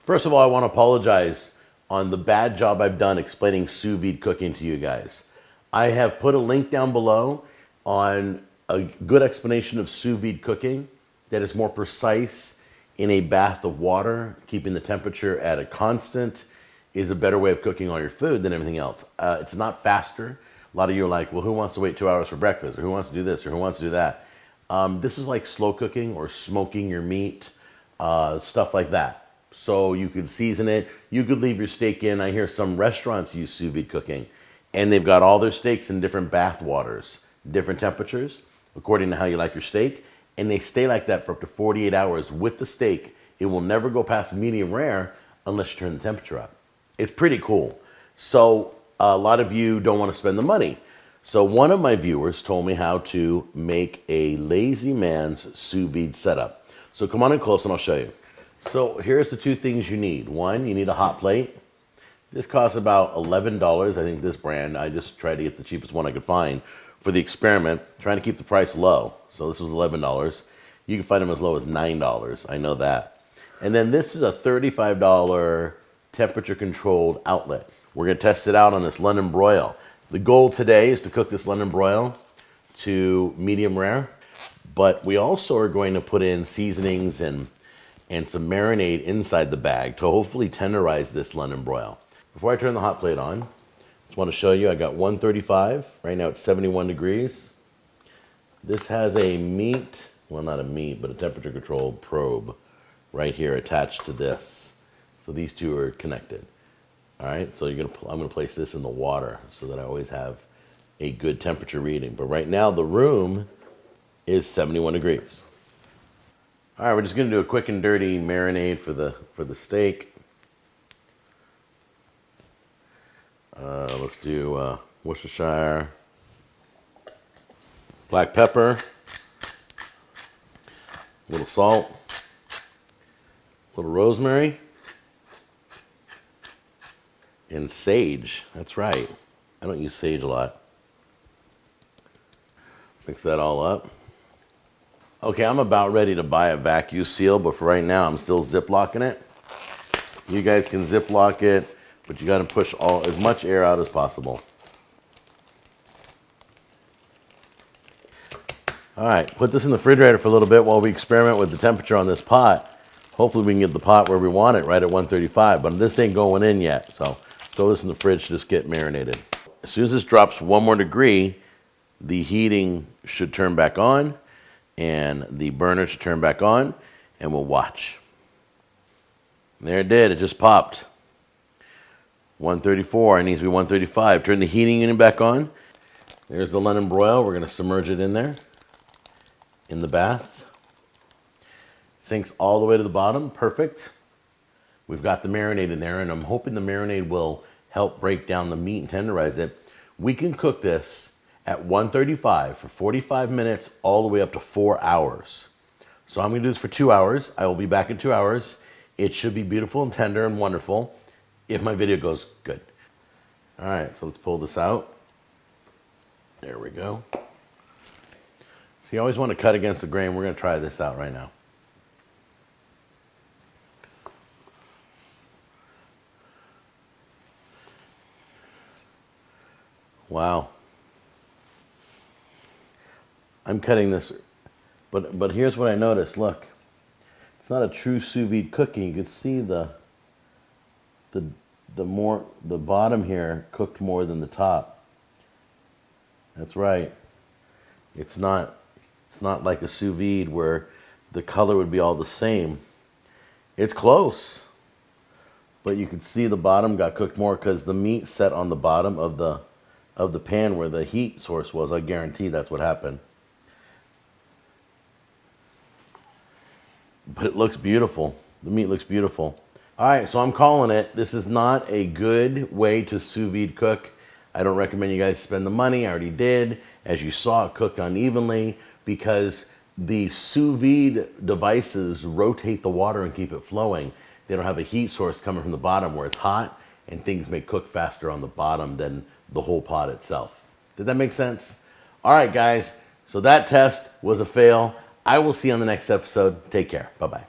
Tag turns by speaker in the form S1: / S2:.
S1: First of all, I want to apologize on the bad job I've done explaining sous vide cooking to you guys. I have put a link down below on a good explanation of sous vide cooking that is more precise in a bath of water. Keeping the temperature at a constant is a better way of cooking all your food than everything else. It's not faster. A lot of you are like, well, who wants to wait 2 hours for breakfast? Or who wants to do this? Or who wants to do that? This is like slow cooking or smoking your meat, stuff like that. So you could season it. You could leave your steak in. I hear some restaurants use sous vide cooking, and they've got all their steaks in different bath waters, different temperatures, according to how you like your steak. And they stay like that for up to 48 hours with the steak. It will never go past medium rare unless you turn the temperature up. It's pretty cool. So a lot of you don't want to spend the money. So one of my viewers told me how to make a lazy man's sous vide setup. So come on in close and I'll show you. So here's the two things you need. One, you need a hot plate. This costs about $11. I think this brand, I just tried to get the cheapest one I could find for the experiment, trying to keep the price low. So this was $11. You can find them as low as $9. I know that. And then this is a $35 temperature controlled outlet. We're going to test it out on this London broil. The goal today is to cook this London broil to medium rare, but we also are going to put in seasonings and some marinade inside the bag to hopefully tenderize this London broil. Before I turn the hot plate on, just want to show you I got 135. Right now it's 71 degrees. This has a meat, well not a meat, but a temperature controlled probe right here attached to this. So these two are connected. All right, so I'm gonna place this in the water so that I always have a good temperature reading. But right now the room is 71 degrees. All right, we're just gonna do a quick and dirty marinade for the steak. Let's do Worcestershire, black pepper, a little salt, a little rosemary, and sage. That's right. I don't use sage a lot. Mix that all up. Okay, I'm about ready to buy a vacuum seal, but for right now, I'm still Ziploccing it. You guys can Ziploc it, but you gotta push as much air out as possible. All right, put this in the refrigerator for a little bit while we experiment with the temperature on this pot. Hopefully we can get the pot where we want it, right at 135, but this ain't going in yet, so throw this in the fridge to just get marinated. As soon as this drops one more degree, the heating should turn back on, and the burner should turn back on, and we'll watch. And there it did, it just popped. 134, it needs to be 135. Turn the heating unit back on. There's the London broil, we're gonna submerge it in there, in the bath. Sinks all the way to the bottom, perfect. We've got the marinade in there, and I'm hoping the marinade will help break down the meat and tenderize it. We can cook this at 135 for 45 minutes all the way up to 4 hours. So I'm gonna do this for 2 hours. I will be back in 2 hours. It should be beautiful and tender and wonderful if my video goes good. All right, so let's pull this out. There we go. So you always want to cut against the grain. We're gonna try this out right now. Wow. I'm cutting this, but here's what I noticed. Look, it's not a true sous vide cooking. You can see the bottom here cooked more than the top. That's right. It's not like a sous vide where the color would be all the same. It's close, but you can see the bottom got cooked more because the meat set on the bottom of the pan where the heat source was. I guarantee that's what happened. But it looks beautiful. The meat looks beautiful. All right, so I'm calling it. This is not a good way to sous vide cook. I don't recommend you guys spend the money. I already did. As you saw, it cooked unevenly because the sous vide devices rotate the water and keep it flowing. They don't have a heat source coming from the bottom where it's hot, and things may cook faster on the bottom than the whole pot itself. Did that make sense? All right, guys. So that test was a fail. I will see you on the next episode. Take care. Bye-bye.